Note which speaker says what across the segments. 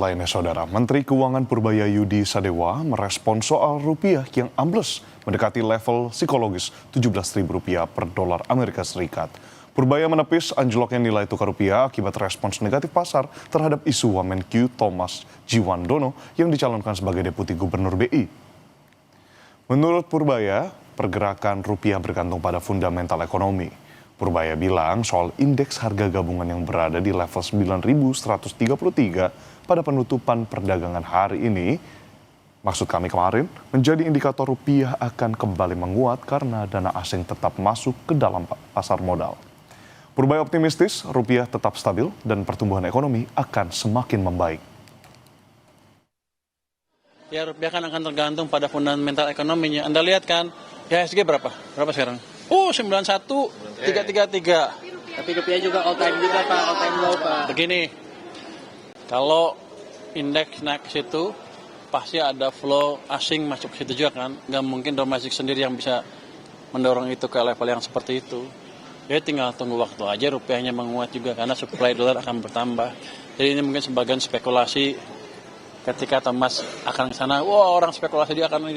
Speaker 1: lainnya, Saudara, Menteri Keuangan Purbaya Yudi Sadewa merespons soal rupiah yang ambles mendekati level psikologis Rp17.000 per dolar Amerika Serikat. Purbaya menepis anjloknya nilai tukar rupiah akibat respons negatif pasar terhadap isu Wamenkyu Thomas Jiwandono yang dicalonkan sebagai Deputi Gubernur BI. Menurut Purbaya, pergerakan rupiah bergantung pada fundamental ekonomi. Purbaya bilang soal indeks harga gabungan yang berada di level 9.133 pada penutupan perdagangan hari ini, maksud kami kemarin, menjadi indikator rupiah akan kembali menguat karena dana asing tetap masuk ke dalam pasar modal. Purbaya optimistis rupiah tetap stabil dan pertumbuhan ekonomi akan semakin membaik.
Speaker 2: Ya, rupiah kan akan tergantung pada fundamental ekonominya. Anda lihat kan, IHSG berapa? Berapa sekarang? 91, 333.
Speaker 3: Tapi rupiah juga all time juga Pak, all time low Pak.
Speaker 2: Begini, kalau indeks naik ke situ, pasti ada flow asing masuk ke situ juga kan. Nggak mungkin domestik sendiri yang bisa mendorong itu ke level yang seperti itu. Ya tinggal tunggu waktu aja rupiahnya menguat juga karena supply dolar akan bertambah. Jadi ini mungkin sebagian spekulasi ketika Thomas akan ke sana, wah orang spekulasi dia akan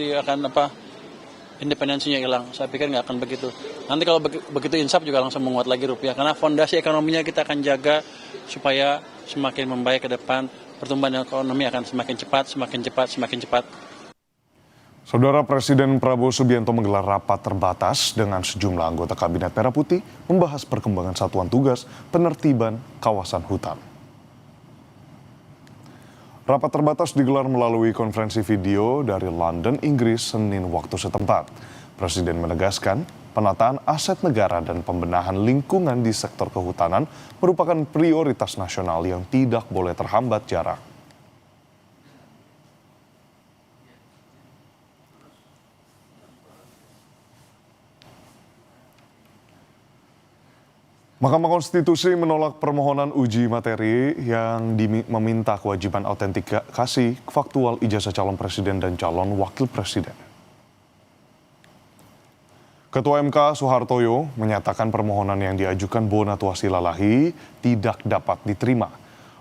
Speaker 2: independensinya hilang. Saya pikir nggak akan begitu. Nanti kalau begitu insaf juga langsung menguat lagi rupiah. Karena fondasi ekonominya kita akan jaga supaya semakin membaik ke depan. Pertumbuhan ekonomi akan semakin cepat.
Speaker 1: Saudara, Presiden Prabowo Subianto menggelar rapat terbatas dengan sejumlah anggota Kabinet Merah Putih membahas perkembangan satuan tugas penertiban kawasan hutan. Rapat terbatas digelar melalui konferensi video dari London, Inggris, Senin waktu setempat. Presiden menegaskan penataan aset negara dan pembenahan lingkungan di sektor kehutanan merupakan prioritas nasional yang tidak boleh terhambat jarak. Mahkamah Konstitusi menolak permohonan uji materi yang meminta kewajiban autentikasi faktual ijazah calon presiden dan calon wakil presiden. Ketua MK Soehartoyo menyatakan permohonan yang diajukan Bonatua Silalahi tidak dapat diterima.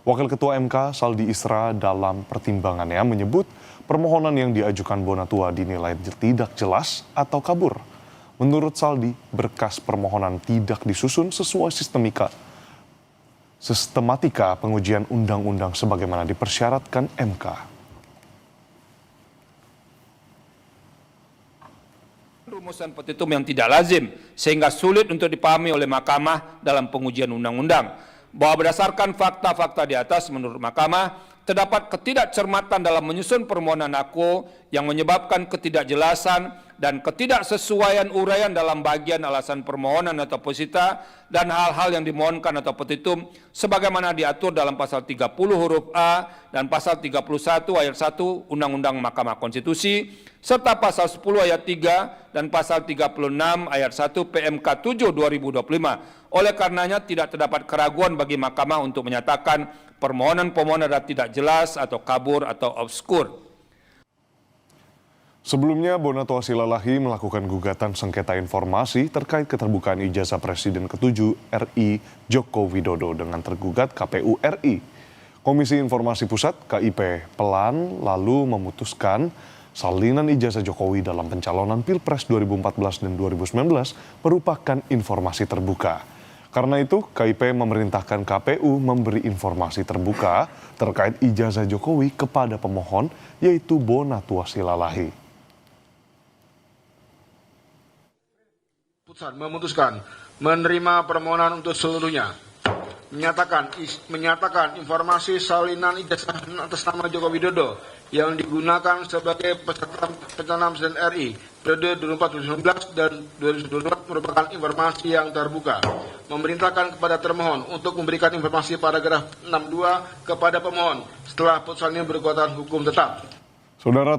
Speaker 1: Wakil Ketua MK Saldi Isra dalam pertimbangannya menyebut permohonan yang diajukan Bonatua dinilai tidak jelas atau kabur. Menurut Saldi, berkas permohonan tidak disusun sesuai sistematika pengujian undang-undang sebagaimana dipersyaratkan MK.
Speaker 4: Rumusan petitum yang tidak lazim sehingga sulit untuk dipahami oleh Mahkamah dalam pengujian undang-undang. Bahwa berdasarkan fakta-fakta di atas menurut Mahkamah, terdapat ketidakcermatan dalam menyusun permohonan aku yang menyebabkan ketidakjelasan dan ketidaksesuaian uraian dalam bagian alasan permohonan atau posita dan hal-hal yang dimohonkan atau petitum sebagaimana diatur dalam pasal 30 huruf A dan pasal 31 ayat 1 Undang-Undang Mahkamah Konstitusi serta pasal 10 ayat 3 dan pasal 36 ayat 1 PMK 7 2025. Oleh karenanya tidak terdapat keraguan bagi Mahkamah untuk menyatakan permohonan-permohonan adalah tidak jelas atau kabur atau obskur.
Speaker 1: Sebelumnya, Bonatua Silalahi melakukan gugatan sengketa informasi terkait keterbukaan ijazah Presiden ke-7 RI Joko Widodo dengan tergugat KPU RI. Komisi Informasi Pusat KIP Pelan lalu memutuskan salinan ijazah Jokowi dalam pencalonan Pilpres 2014 dan 2019 merupakan informasi terbuka. Karena itu, KIP memerintahkan KPU memberi informasi terbuka terkait ijazah Jokowi kepada pemohon, yaitu Bonatua Silalahi.
Speaker 5: Memutuskan menerima permohonan untuk seluruhnya, menyatakan informasi salinan ijazah atas nama Joko Widodo yang digunakan sebagai peserta pencalonan Presiden RI periode 2014 dan 2024 merupakan informasi yang terbuka. Memerintahkan kepada termohon untuk memberikan informasi paragraf 62 kepada pemohon setelah putusan ini berkekuatan hukum tetap.
Speaker 1: Saudara